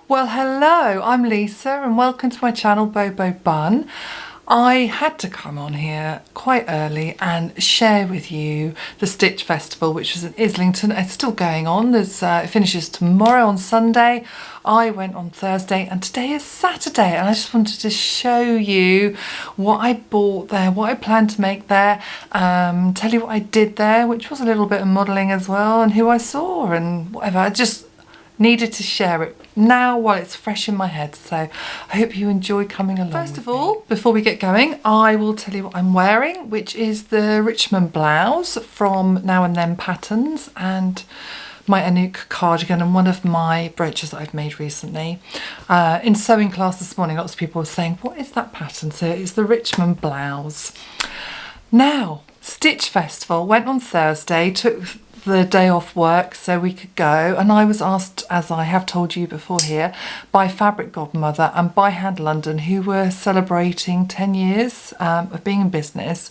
Well, hello, I'm Lisa and welcome to my channel Bobo Bun. I had to come on here quite early and share with you the Stitch Festival, which was in Islington. It's still going on. It finishes tomorrow on Sunday. I went on Thursday and today is Saturday, and I just wanted to show you what I bought there, what I plan to make there, tell you what I did there, which was a little bit of modelling as well, and who I saw and whatever. I just needed to share it now while it's fresh in my head, so I hope you enjoy coming along. First of all, before we get going, I will tell you what I'm wearing, which is the Richmond blouse from Now and Then Patterns and my Anouk cardigan and one of my brooches that I've made recently. In sewing class this morning, lots of people were saying, what is that pattern? So it's the Richmond blouse. Now, Stitch Festival went on Thursday, took the day off work so we could go, and I was asked, as I have told you before here, by Fabric Godmother and by Hand London, who were celebrating 10 years of being in business.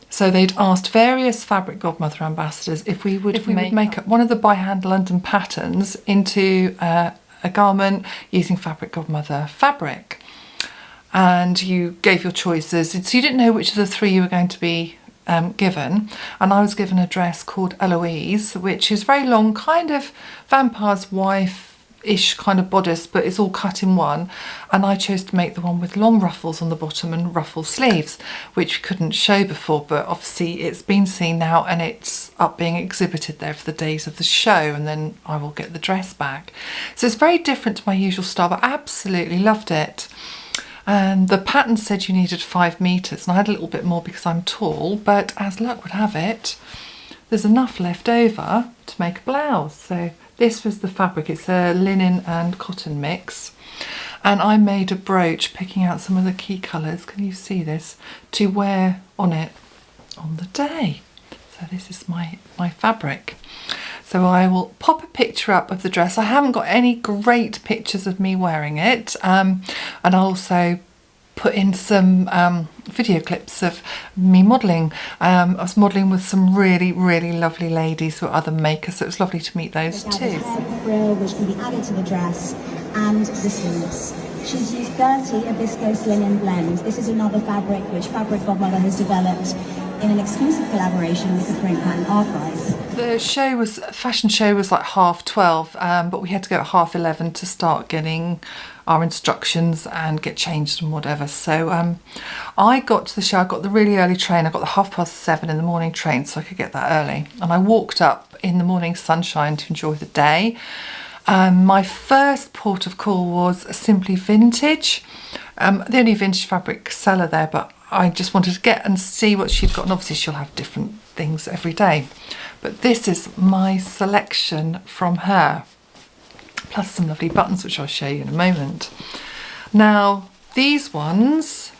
So they'd asked various Fabric Godmother ambassadors if we would make up one of the By Hand London patterns into a garment using Fabric Godmother fabric. And you gave your choices, so you didn't know which of the three you were going to be given, and I was given a dress called Eloise, which is very long, kind of Vampire's Wife-ish kind of bodice, but it's all cut in one, and I chose to make the one with long ruffles on the bottom and ruffle sleeves, which we couldn't show before, but obviously it's been seen now and it's up being exhibited there for the days of the show, and then I will get the dress back. So it's very different to my usual style, but I absolutely loved it. And the pattern said you needed 5 meters, and I had a little bit more because I'm tall, but as luck would have it, there's enough left over to make a blouse. So this was the fabric. It's a linen and cotton mix, and I made a brooch picking out some of the key colours, can you see this, to wear on it on the day. So this is my fabric. So I will pop a picture up of the dress. I haven't got any great pictures of me wearing it, and I'll also put in some video clips of me modelling. I was modelling with some really, really lovely ladies who are other makers, so it was lovely to meet those too. The frill, which can be added to the dress, and the sleeves. She's used dirty, a viscose linen blend. This is another fabric which Fabric Godmother has developed in an exclusive collaboration with the print pattern Archive. The fashion show was like 12:30, but we had to go at 11:30 to start getting our instructions and get changed and whatever. So I got to the show, I got the really early train, I got the 7:30 in the morning train so I could get that early. And I walked up in the morning sunshine to enjoy the day. My first port of call was Simply Vintage, the only vintage fabric seller there, but I just wanted to get and see what she'd got, and obviously she'll have different things every day. But this is my selection from her, plus some lovely buttons which I'll show you in a moment. Now these ones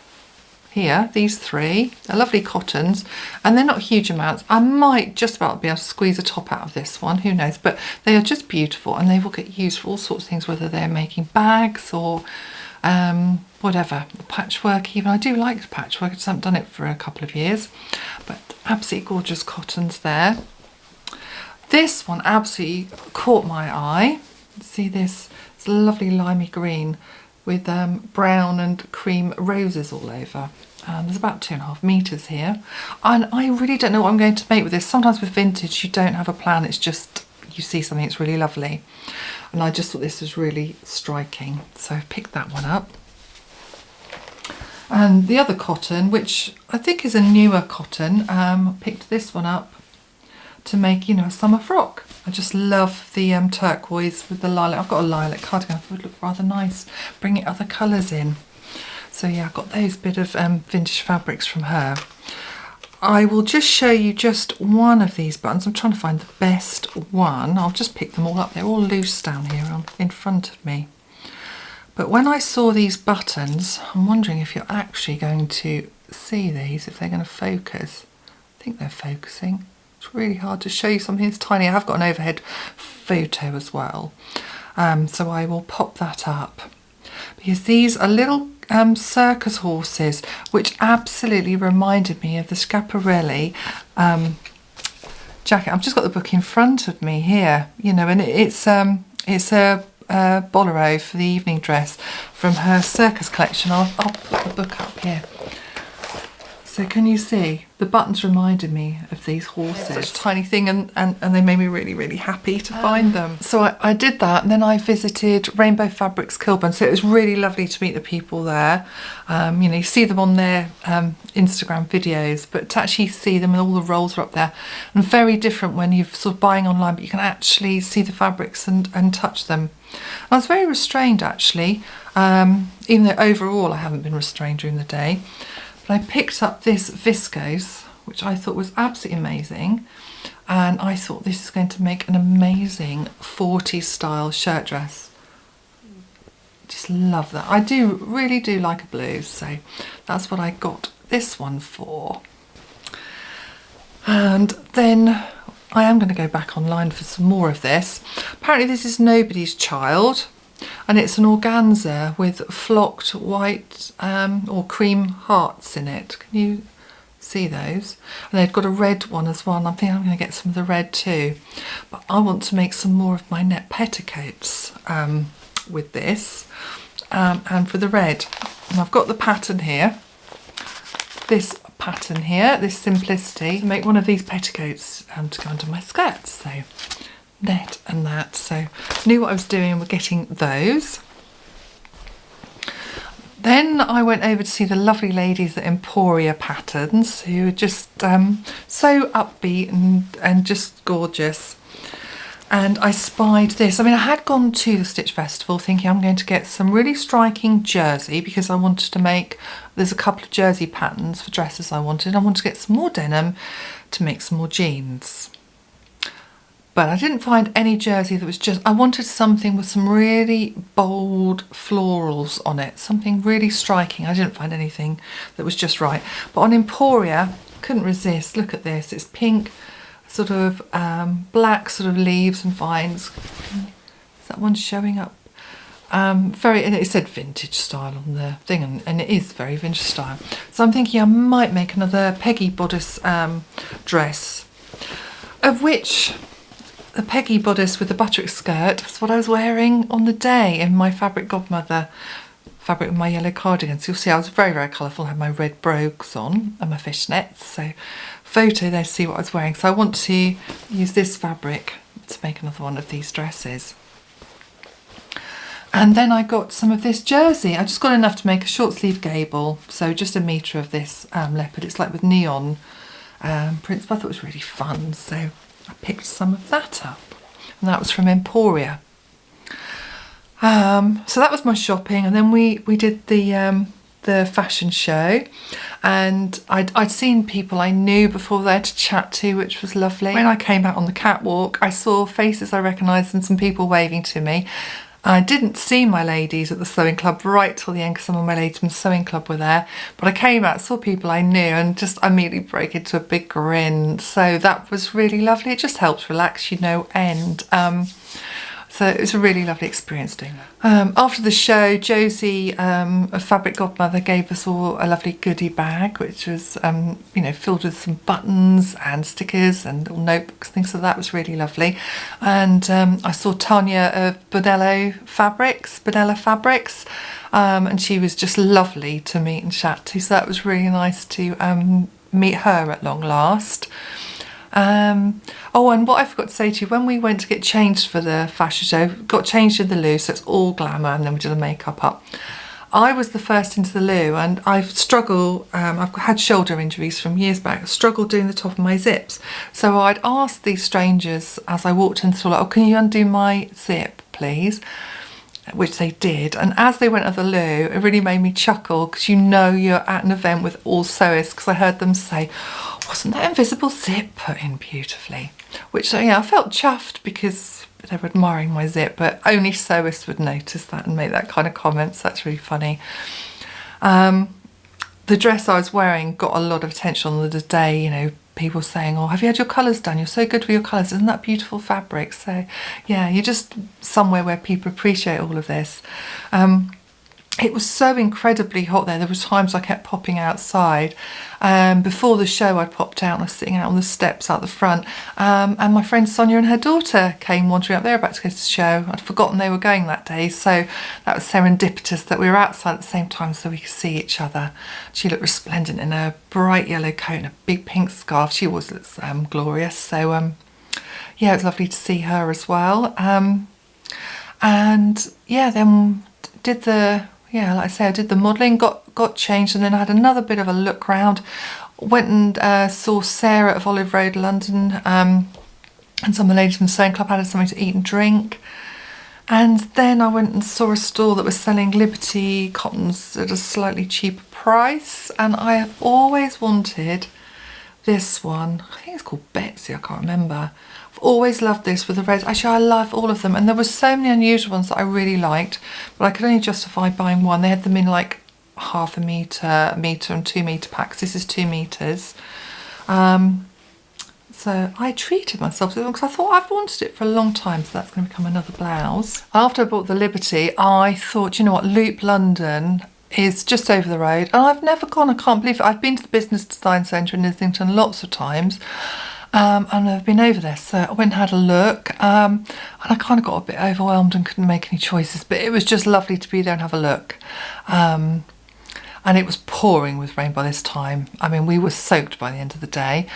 here, these three are lovely cottons, and they're not huge amounts. I might just about be able to squeeze a top out of this one, who knows, but they are just beautiful and they will get used for all sorts of things, whether they're making bags or whatever, patchwork even. I do like patchwork, I just haven't done it for a couple of years, but absolutely gorgeous cottons there. This one absolutely caught my eye. See this? It's a lovely limey green with brown and cream roses all over. There's about 2.5 meters here, and I really don't know what I'm going to make with this. Sometimes with vintage you don't have a plan, it's just you see something that's really lovely, and I just thought this was really striking, so I picked that one up. And the other cotton, which I think is a newer cotton, picked this one up to make, you know, a summer frock. I just love the turquoise with the lilac. I've got a lilac cardigan, it would look rather nice, bringing other colours in. So yeah, I've got those bit of vintage fabrics from her. I will just show you just one of these buttons. I'm trying to find the best one. I'll just pick them all up. They're all loose down here in front of me. But when I saw these buttons, I'm wondering if you're actually going to see these, if they're going to focus. I think they're focusing. It's really hard to show you something that's tiny. I have got an overhead photo as well. So I will pop that up. Because these are little circus horses, which absolutely reminded me of the Schiaparelli jacket. I've just got the book in front of me here, you know, and it's a bolero for the evening dress from her circus collection. I'll put the book up here. So can you see? The buttons reminded me of these horses. Such a tiny thing, and they made me really, really happy to find them. So I did that, and then I visited Rainbow Fabrics Kilburn. So it was really lovely to meet the people there. You know, you see them on their Instagram videos, but to actually see them and all the rolls are up there. And very different when you're sort of buying online, but you can actually see the fabrics and touch them. I was very restrained actually, even though overall I haven't been restrained during the day. But I picked up this viscose, which I thought was absolutely amazing, and I thought this is going to make an amazing 40s style shirt dress. Just love that. I really do like a blue, so that's what I got this one for. And then I am going to go back online for some more of this. Apparently this is Nobody's Child. And it's an organza with flocked white or cream hearts in it. Can you see those? And they've got a red one as well, and I think I'm going to get some of the red too. But I want to make some more of my net petticoats with this and for the red. And I've got the pattern here, this pattern here, this Simplicity, to make one of these petticoats to go under my skirts. So net and that, so I knew what I was doing. We're getting those. Then I went over to see the lovely ladies at Emporia Patterns, who are just so upbeat and just gorgeous. And I spied this. I mean, I had gone to the Stitch Festival thinking I'm going to get some really striking jersey, because I wanted to make, there's a couple of jersey patterns for dresses I wanted. I wanted to get some more denim to make some more jeans. But I didn't find any jersey that was just, I wanted something with some really bold florals on it, something really striking. I didn't find anything that was just right. But on Emporia, couldn't resist. Look at this, it's pink, sort of black sort of leaves and vines. Is that one showing up? And it said vintage style on the thing, and it is very vintage style. So I'm thinking I might make another Peggy bodice dress, of which the Peggy bodice with the butterick skirt was what I was wearing on the day in my fabric Godmother fabric with my yellow cardigans. You'll see I was very, very colourful. I had my red brogues on and my fishnets. So photo there to see what I was wearing. So I want to use this fabric to make another one of these dresses. And then I got some of this jersey. I just got enough to make a short sleeve gable. So just a metre of this leopard. It's like with neon prints, but I thought it was really fun. So I picked some of that up, and that was from Emporia. So that was my shopping, and then we did the fashion show, and I'd seen people I knew before there to chat to, which was lovely. When I came out on the catwalk, I saw faces I recognised and some people waving to me. I didn't see my ladies at the sewing club right till the end, because some of my ladies from the sewing club were there, but I came out, saw people I knew, and just immediately broke into a big grin. So that was really lovely. It just helps relax, you know, and so it was a really lovely experience doing that. After the show, Josie of Fabric Godmother gave us all a lovely goodie bag, which was you know, filled with some buttons and stickers and all notebooks, things. So that was really lovely. And I saw Tanya of Bonella Fabrics, and she was just lovely to meet and chat to. So that was really nice to meet her at long last. Oh, and what I forgot to say to you, when we went to get changed for the fashion show, got changed in the loo, so it's all glamour, and then we did a makeup up. I was the first into the loo, and I've struggled, I've had shoulder injuries from years back, struggled doing the top of my zips. So I'd asked these strangers as I walked into the toilet, oh, can you undo my zip, please? Which they did, and as they went to the loo, it really made me chuckle, because you know you're at an event with all sewists, because I heard them say, wasn't that invisible zip put in beautifully? Which, yeah, I felt chuffed because they were admiring my zip, but only sewists would notice that and make that kind of comment, so that's really funny. The dress I was wearing got a lot of attention on the day, you know, people saying, oh, have you had your colours done? You're so good with your colours. Isn't that beautiful fabric? So, yeah, you're just somewhere where people appreciate all of this. it was so incredibly hot there. There were times I kept popping outside. Before the show, I popped out and I was sitting out on the steps out the front. And my friend Sonia and her daughter came wandering up. They were about to go to the show. I'd forgotten they were going that day. So that was serendipitous that we were outside at the same time so we could see each other. She looked resplendent in a bright yellow coat and a big pink scarf. She always looks glorious. So yeah, it was lovely to see her as well. And yeah, then did the... Yeah, like I say, I did the modelling, got changed, and then I had another bit of a look round. Went and saw Sarah of Olive Road, London, and some of the ladies from the sewing club had something to eat and drink. And then I went and saw a store that was selling Liberty cottons at a slightly cheaper price. And I have always wanted this one. I think it's called Betsy, I can't remember. I've always loved this with the reds. Actually, I love all of them. And there were so many unusual ones that I really liked, but I could only justify buying one. They had them in like half a metre, and 2 metre packs. This is 2 metres. So I treated myself to them because I thought I've wanted it for a long time, so that's going to become another blouse. After I bought the Liberty, I thought, you know what, Loop London is just over the road, and I've never gone. I can't believe it. I've been to the Business Design Centre in Islington lots of times, and I've been over there, so I went and had a look, and I kind of got a bit overwhelmed and couldn't make any choices, but it was just lovely to be there and have a look. And it was pouring with rain by this time. I mean, we were soaked by the end of the day.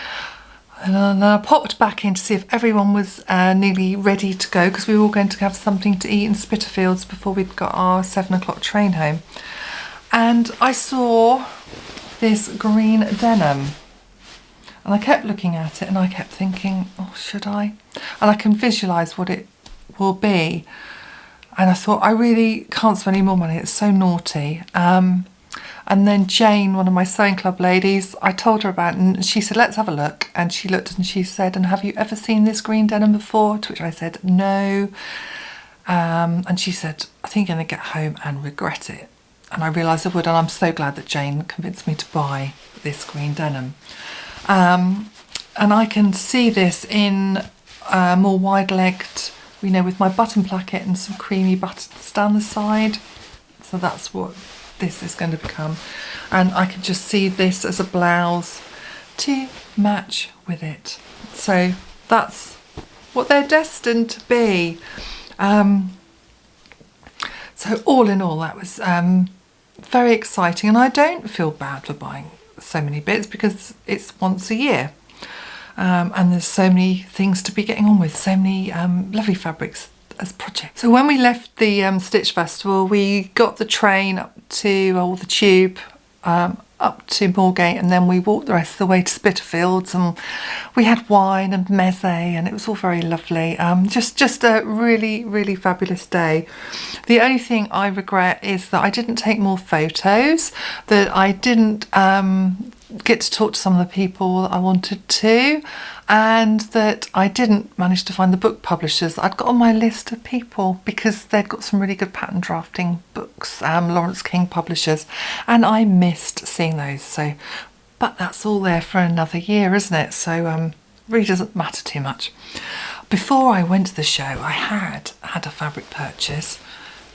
And then I popped back in to see if everyone was nearly ready to go, because we were all going to have something to eat in Spitalfields before we'd got our 7 o'clock train home. And I saw this green denim. And I kept looking at it and I kept thinking, oh, should I? And I can visualise what it will be. And I thought, I really can't spend any more money. It's so naughty. And then Jane, one of my sewing club ladies, I told her about it and she said, let's have a look. And she looked and she said, and have you ever seen this green denim before? To which I said, no. And she said, I think you're going to get home and regret it. And I realised I would, and I'm so glad that Jane convinced me to buy this green denim. And I can see this in more wide-legged, you know, with my button placket and some creamy buttons down the side. So that's what this is going to become. And I can just see this as a blouse to match with it. So that's what they're destined to be. So all in all, that was very exciting, and I don't feel bad for buying so many bits because it's once a year, and there's so many things to be getting on with, so many lovely fabrics as projects. So when we left the Stitch Festival, we got the train up to, or the tube, up to Moorgate, and then we walked the rest of the way to Spitalfields, and we had wine and meze, and it was all very lovely. Just a really, really fabulous day. The only thing I regret is that I didn't take more photos, that I didn't get to talk to some of the people that I wanted to, and that I didn't manage to find the book publishers I'd got on my list of people, because they'd got some really good pattern drafting books, Lawrence King publishers, and I missed seeing those. So, but that's all there for another year, isn't it? So really doesn't matter too much. Before I went to the show, I had a fabric purchase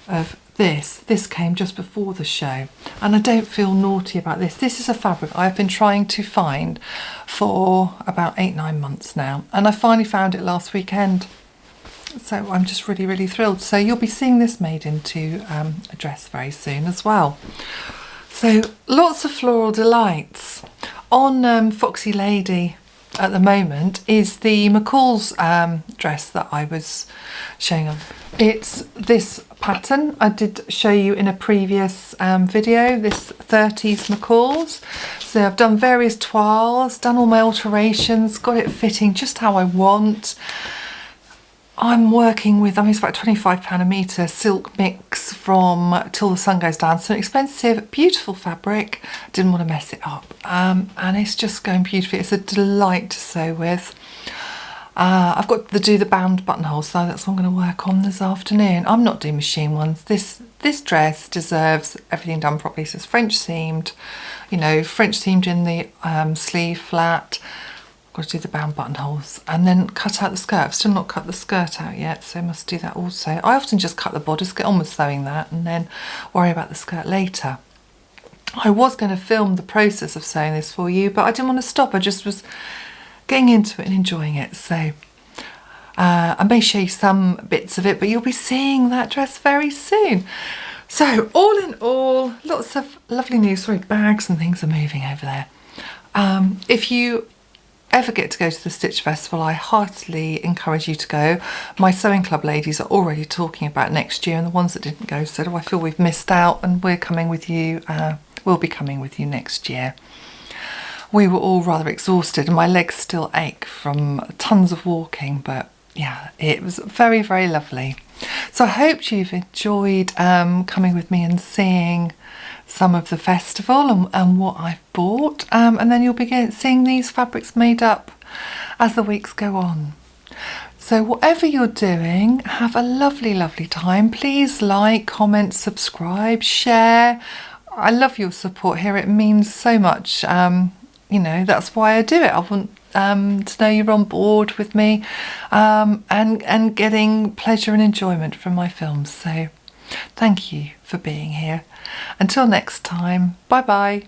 of this. This came just before the show, and I don't feel naughty about this. This is a fabric I've been trying to find for about 8-9 months now, and I finally found it last weekend. So I'm just really, really thrilled. So you'll be seeing this made into a dress very soon as well. So lots of floral delights. On Foxy Lady at the moment is the McCall's dress that I was showing on. It's this pattern I did show you in a previous video, this 30s McCall's. So I've done various toiles, done all my alterations, got it fitting just how I want. I'm working with, I mean, it's about £25 a metre silk mix from Till the Sun Goes Down. So an expensive, beautiful fabric. Didn't want to mess it up. And it's just going beautifully. It's a delight to sew with. I've got to do the bound buttonholes, so that's what I'm going to work on this afternoon. I'm not doing machine ones. This dress deserves everything done properly. So it's French seamed, you know, French seamed in the sleeve flat. got to do the bound buttonholes and then cut out the skirt. I've still not cut the skirt out yet, so I must do that also. I often just cut the bodice, get on with sewing that, and then worry about the skirt later. I was going to film the process of sewing this for you, but I didn't want to stop. I just was getting into it and enjoying it. So I may show you some bits of it, but you'll be seeing that dress very soon. So all in all, lots of lovely news. Sorry, bags and things are moving over there. If you ever get to go to the Stitch Festival, I heartily encourage you to go. My sewing club ladies are already talking about next year, and the ones that didn't go said, oh, I feel we've missed out, and we're coming with you. We'll be coming with you next year. We were all rather exhausted and my legs still ache from tons of walking, but yeah, it was very, very lovely. So I hope you've enjoyed coming with me and seeing some of the festival and what I've bought, and then you'll be seeing these fabrics made up as the weeks go on. So whatever you're doing, have a lovely, lovely time. Please like, comment, subscribe, share. I love your support here. It means so much. You know, that's why I do it. I want to know you're on board with me, and getting pleasure and enjoyment from my films. So thank you for being here. Until next time, bye bye.